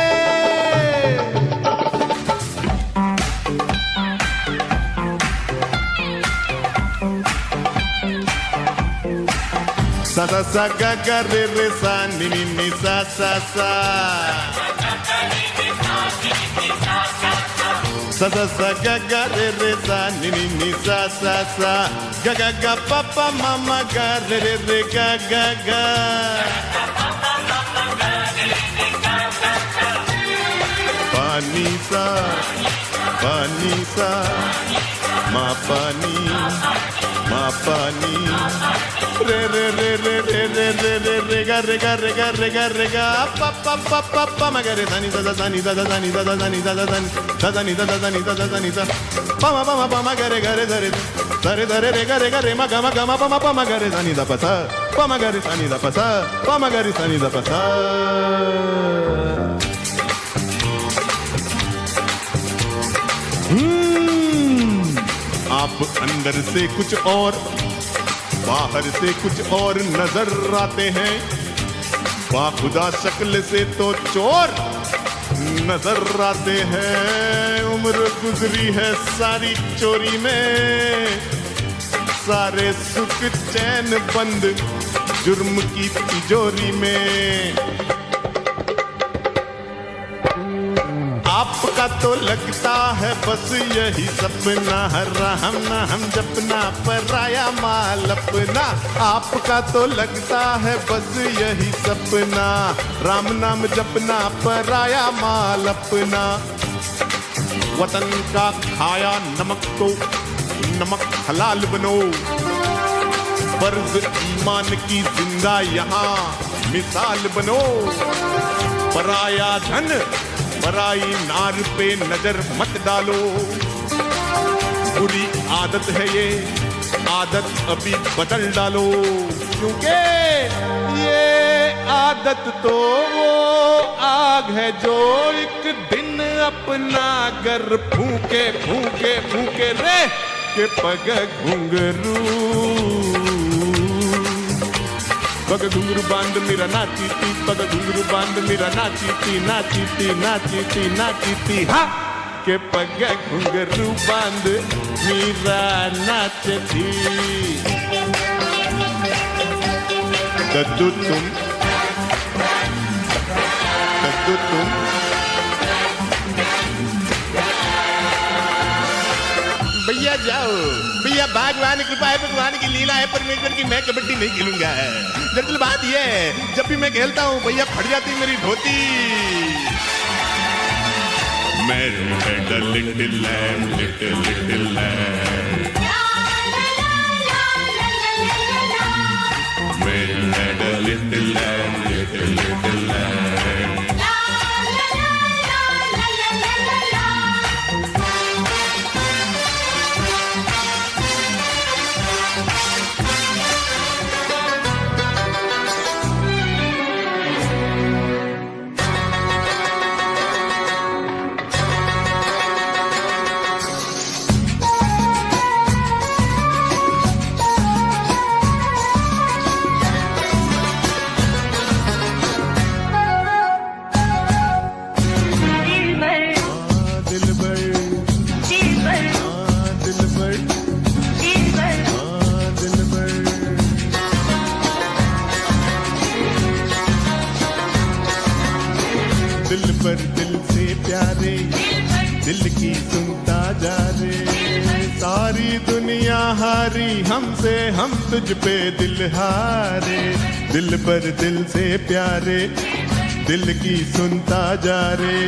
C: सा सा सा गा गा रे रे सा नि नि नि सा सा सा, सा सा सा गा गा रे रे सा नि नि नि सा सा सा गा गा गा पा पा मा मा गा रे रे रे गा गा गा पानी सा मा पानी रे रे रे रे रे रे रे रे रे गा रे गा रे गा रे गा रे गा पा पा पा पा पा मा गा रे सा नि सा सा नि सा सा नि सा सा नि सा सा नि सा सा नि सा सा नि सा पा मा गा रे गा रे सा रे रे गा रे मा गा मा पा मा गा रे सा नि सा पा सा पा मा गा रे सा नि सा पा सा पा मा गा रे सा नि सा पा सा। आप अंदर से कुछ और बाहर से कुछ और नजर आते हैं, बाखुदा शक्ल से तो चोर नजर आते हैं। उम्र गुजरी है सारी चोरी में, सारे सुख चैन बंद जुर्म की तिजोरी में। आपका तो लगता है बस यही सपना, हम ना हम जपना पराया माल अपना। आपका तो लगता है बस यही सपना, राम नाम जपना पराया माल अपना। वतन का खाया नमक तो नमक हलाल बनो, फर्ज ईमान की जिंदा यहाँ मिसाल बनो। पराया धन पराई नार पे नजर मत डालो, बुरी आदत है ये, आदत अभी बदल डालो। क्योंकि ये आदत तो वो आग है जो एक दिन अपना घर फूके फूके फूके रे के पग घुंघरू। पग घुंघरू बांध मेरा नाचीती, पग घुंघरू बांध मेरा नाचीती नाचीती नाचीती नाचीती हा के पग घुंघरू बांध मेरा नाचती। दद्दू तुम भैया जाओ भैया, भगवान की कृपा है, भगवान की लीला है, परमेश्वर की मैं कबड्डी नहीं खेलूंगा। दरअसल बात ये है, जब भी मैं खेलता हूँ भैया फट जाती मेरी धोती। Mary had a little lamb, little lamb. Mary had a little lamb, little lamb. दिल की सुनता जा रे, सारी दुनिया हारी हमसे, हम तुझ पे दिल हारे। दिल पर दिल से प्यारे, दिल की सुनता जा रे,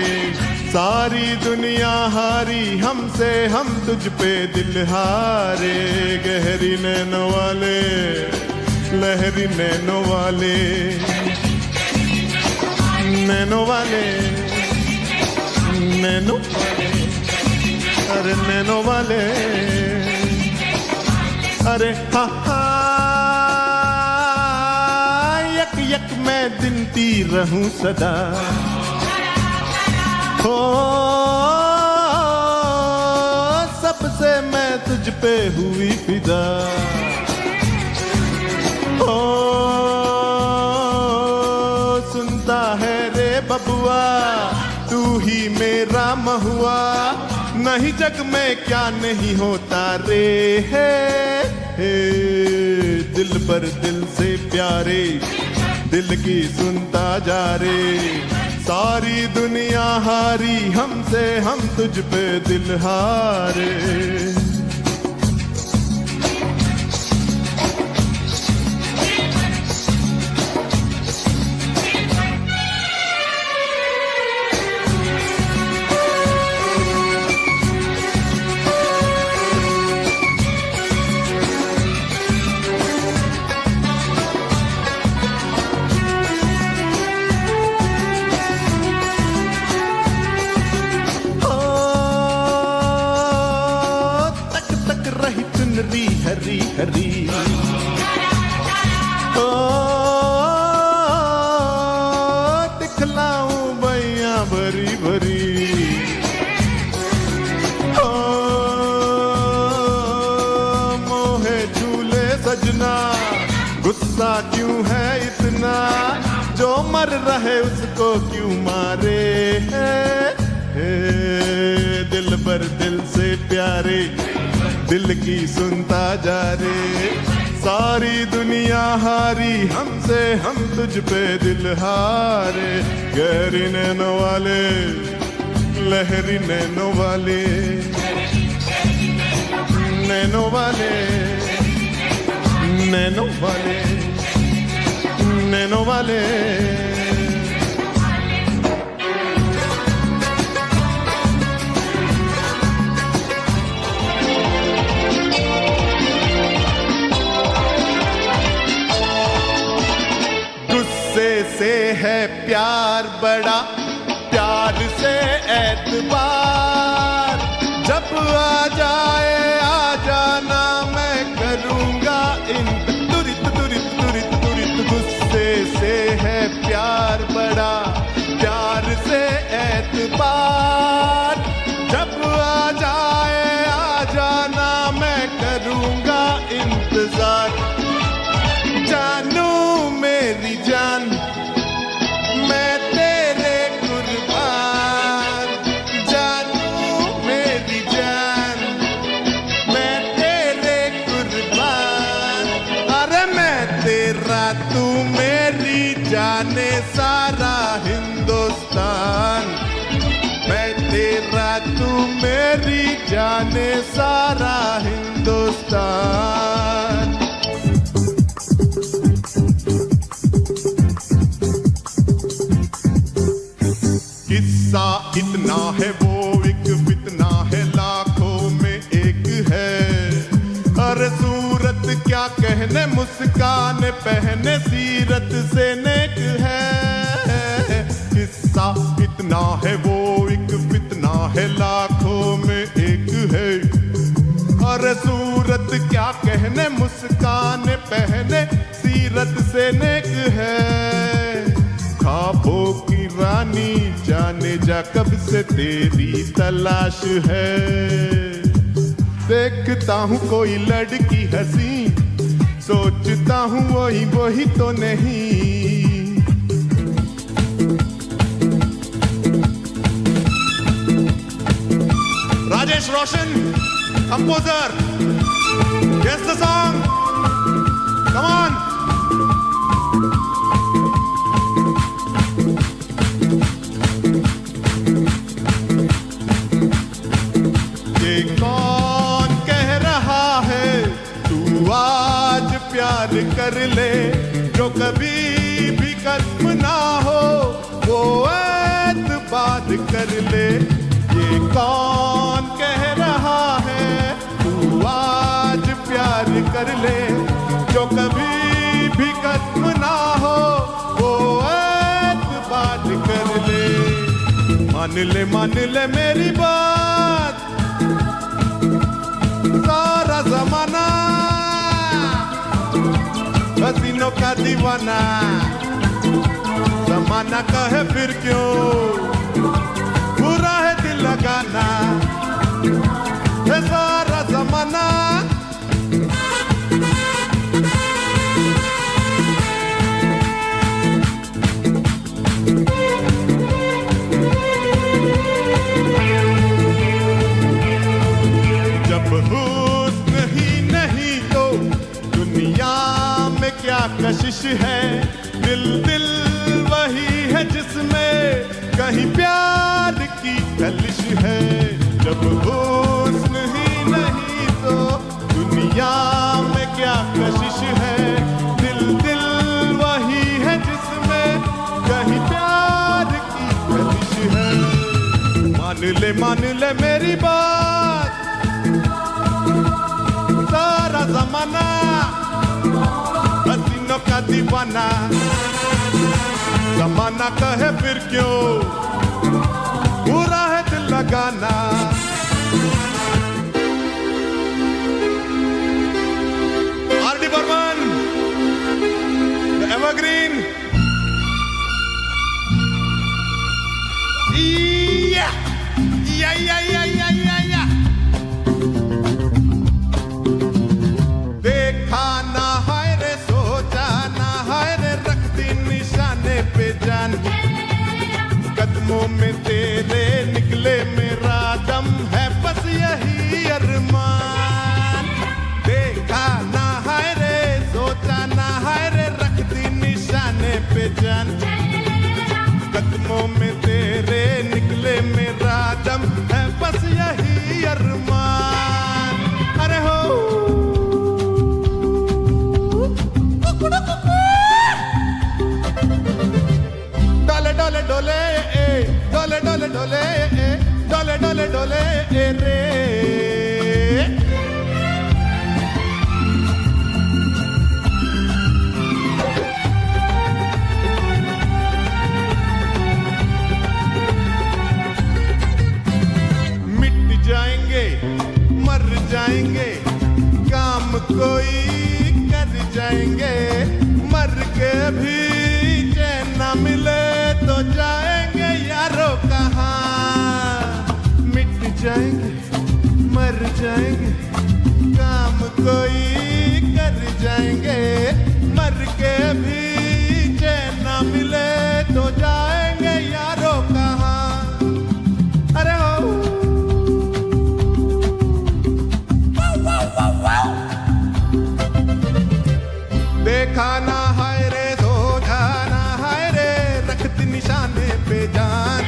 C: सारी दुनिया हारी हमसे, हम तुझ पे दिल हारे। गहरी नैनों वाले, लहरी नैनों वाले, नैनों वाले, नैनो अरे नैनो वाले, अरे हा हा यक यक मैं दिनती रहूं सदा। हो सबसे मैं तुझ पे हुई फिदा। हो सुनता है रे बबुआ, तू ही मेरा महुआ, नहीं जग में क्या नहीं होता रे। है दिल पर दिल से प्यारे, दिल की सुनता जा रे, सारी दुनिया हारी हमसे, हम तुझ पे दिल हारे। हरी हरी ओ दिखलाऊं बैया भरी भरी ओ मोहे झूले सजना, गुस्सा क्यों है इतना, जो मर रहे उसको क्यों मारे। दिल पर दिल से प्यारे, दिल की सुनता जा रे। सारी दुनिया हारी हमसे, हम तुझ पे दिल हारे। गहरी नैनों वाले, लहरी नैनों वाले, नैनों वाले, नैनों वाले, नैनों वाले। से है प्यार बड़ा, प्यार से एतबार, जब आ जाए आ जाना मैं करूंगा तुरित तुरित तुरित तुरित। गुस्से से है प्यार बड़ा, प्यार से एतबार, जब आ जाए आ जाना मैं करूंगा इंतजार। जानू मेरी जान, मैं तेरे कुर्बान, जानू मेरी जान, मैं तेरे कुर्बान। अरे मैं तेरा तू मेरी जाने सारा हिंदुस्तान, मैं तेरा तू मेरी जाने सारा हिंदुस्तान। किस्सा इतना है वो एक फितना है, लाखों में एक है। अरे सूरत क्या कहने, मुस्कान पहने, सीरत से नेक है। किस्सा इतना है वो एक फितना है, लाखों में एक है। अरे सूरत क्या कहने, मुस्कान पहने, सीरत से नेक है। ख्वाबों की रानी जाने जा कब से तेरी तलाश है। देखता हूँ कोई लड़की हंसी, सोचता हूँ वही वही तो नहीं। राजेश रोशन, composer, guess the song, come on. कौन कह रहा है तू आज प्यार कर ले, जो कभी भी कस्म ना हो वो एतबार कर ले। ये कौन कह रहा है तू आज प्यार कर ले, जो कभी भी कस्म ना हो वो एतबार कर ले। मान ले मेरी बात, सारा जमाना हसीनों का दीवाना। जमाना कहे फिर क्यों बुरा है दिल लगाना, है सारा जमाना। जब हुस्न ही नहीं तो दुनिया में क्या कशिश है। दिल दिल वही है जिसमें मान ले मेरी बात, सारा जमाना हसीनों का दीवाना, जमाना कहे फिर क्यों बुरा है दिल लगाना। आर.डी. Burman, the evergreen. या देखा ना है रे, सोचा ना है रे, रख दी निशाने पे जान, कदमों में तेरे निकले मेरा दम है, बस यही अरमान। देखा ना है रे, सोचा ना है रे, रख दी निशाने पे जान, कदमों में तेरे निकले मेरा दम है, बस यही अरमान। अरे हो डोले डोले डोले डोले डोले डोले डोले डोले डोले रे। मर जाएंगे, काम कोई कर जाएंगे, मर के भी चैन न मिले तो जाएंगे यारों कहाँ। मिट जाएंगे, मर जाएंगे, काम कोई कर जाएंगे, मर के भी चैन न मिले तो जाएंगे यारों कहाँ। अरे हो देखा ना है रे, सोचा ना है रे, रखती निशाने पे जान,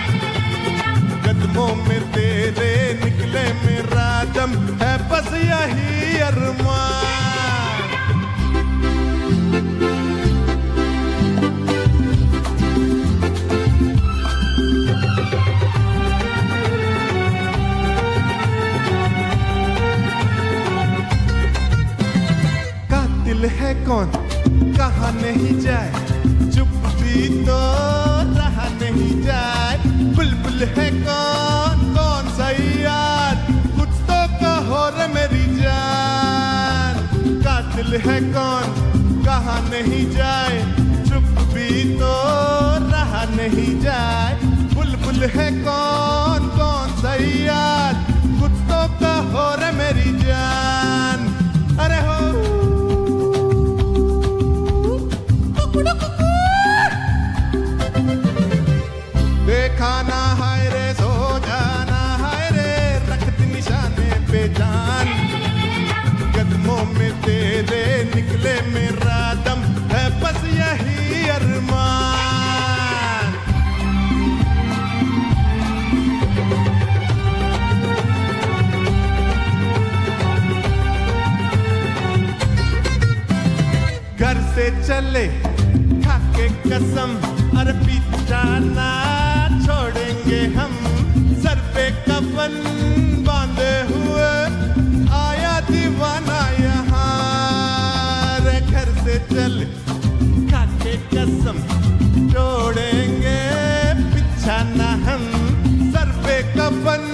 C: कदमों में तेरे निकले मेरा दम है, बस यही अरमान। कातिल है कौन कहाँ नहीं जाए, चुप भी तो रहा नहीं जाए, बुलबुल है कौन कौन सा यार, कुछ तो कहो रे मेरी जान। कातिल है कौन कहाँ नहीं जाए, चुप भी तो रहा नहीं जाए, बुलबुल है कौन कौन सा यार, कुछ तो कहो रे मेरी जान। अरे हो देखा ना है रे, सोचा ना है रे, रख दी निशाने पे जान, कदमों में तेरे निकले मेरा दम है, बस यही अरमान। घर से चले खाके कसम, अरे पीछा ना छोड़ेंगे हम, सर पे कफन बांधे हुए आया दीवाना यहाँ। रे घर से चल खाके कसम, छोड़ेंगे पीछा ना हम, सर पे कफन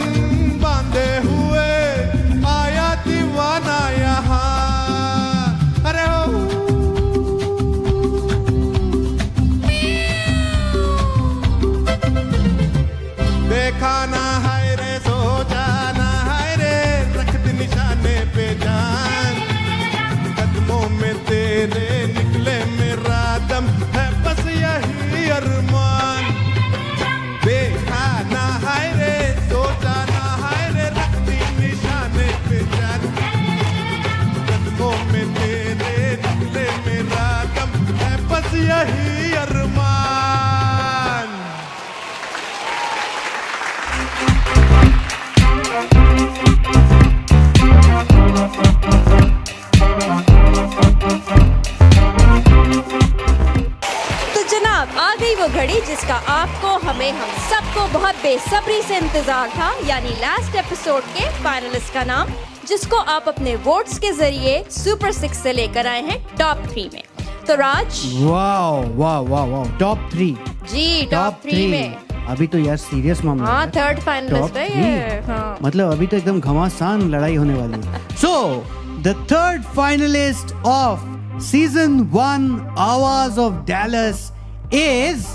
C: बांधे हुए आया दीवाना यहाँ। अरे हो देखा ना है रे, सोचा ना है रे, रख दी निशाने पे जान, कदमों में तेरे निकले मेरा दम है, बस यही अरमान। देखा ना है रे, सोचा ना है रे, रख दी निशाने पे जान, कदमों में तेरे निकले मेरा दम है, बस यही अरमान।
B: तो जनाब आ गई थी वो घड़ी जिसका आपको, हमें, हम सबको बहुत बेसब्री से इंतजार था, यानी लास्ट एपिसोड के फाइनलिस्ट का नाम, जिसको आप अपने वोट्स के जरिए सुपर 6 से लेकर आए हैं टॉप 3 में। तो राज,
A: वाह वाह वाह वाह, टॉप 3
B: जी टॉप 3 में
A: अभी तो यार सीरियस मामला
B: हाँ
A: है।
B: थर्ड फाइनलिस्ट है ये। हाँ।
A: मतलब अभी तो एकदम घमासान लड़ाई होने वाली है। So the third finalist off season 1 आवाज ऑफ डैलस इज,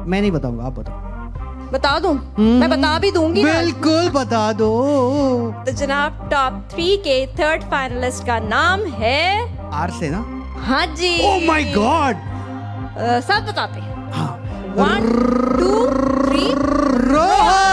A: मैं नहीं बताऊंगा, आप बताओ।
B: बता दूं? मैं बता भी दूंगी ना।
A: बिल्कुल बता दो।
B: तो जनाब टॉप 3 के थर्ड फाइनलिस्ट का नाम है
A: आर से ना?
B: हाँ जी।
A: Oh my God.
B: साथ बताते हैं। 1 2 3
A: Rohan.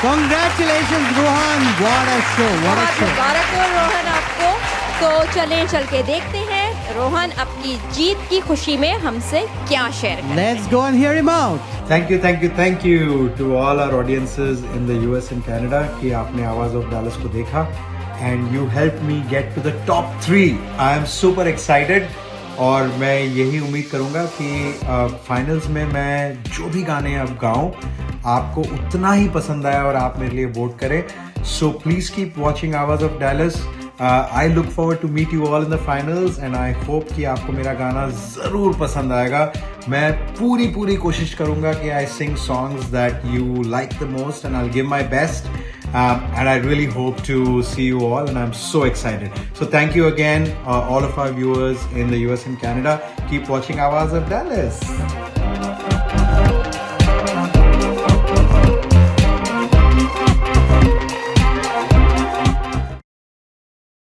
A: Congratulations Rohan, what a show, what a
B: बहुत
A: show।
B: मुबारक हो रोहन आपको। तो चलें चल के देखते हैं रोहन अपनी जीत की खुशी में हमसे क्या शेयर करते हैं।
A: Let's go and hear him out.
L: Thank you to all our audiences in the US and Canada कि आपने आवाज ऑफ डैलस को देखा and you helped me get to the top 3. I am super excited और मैं यही उम्मीद करूंगा कि फाइनल्स में मैं जो भी गाने अब गाऊं आपको उतना ही पसंद आया और आप मेरे लिए वोट करें। So please keep watching Awaaz of Dallas. I look forward to meet you all in the finals and I hope कि आपको मेरा गाना ज़रूर पसंद आएगा। मैं पूरी कोशिश करूंगा कि I sing songs that you like the most and I will give my best and I really hope to see you all and I'm so excited. So thank you again all of our viewers in the US and Canada. Keep watching Awaaz of Dallas.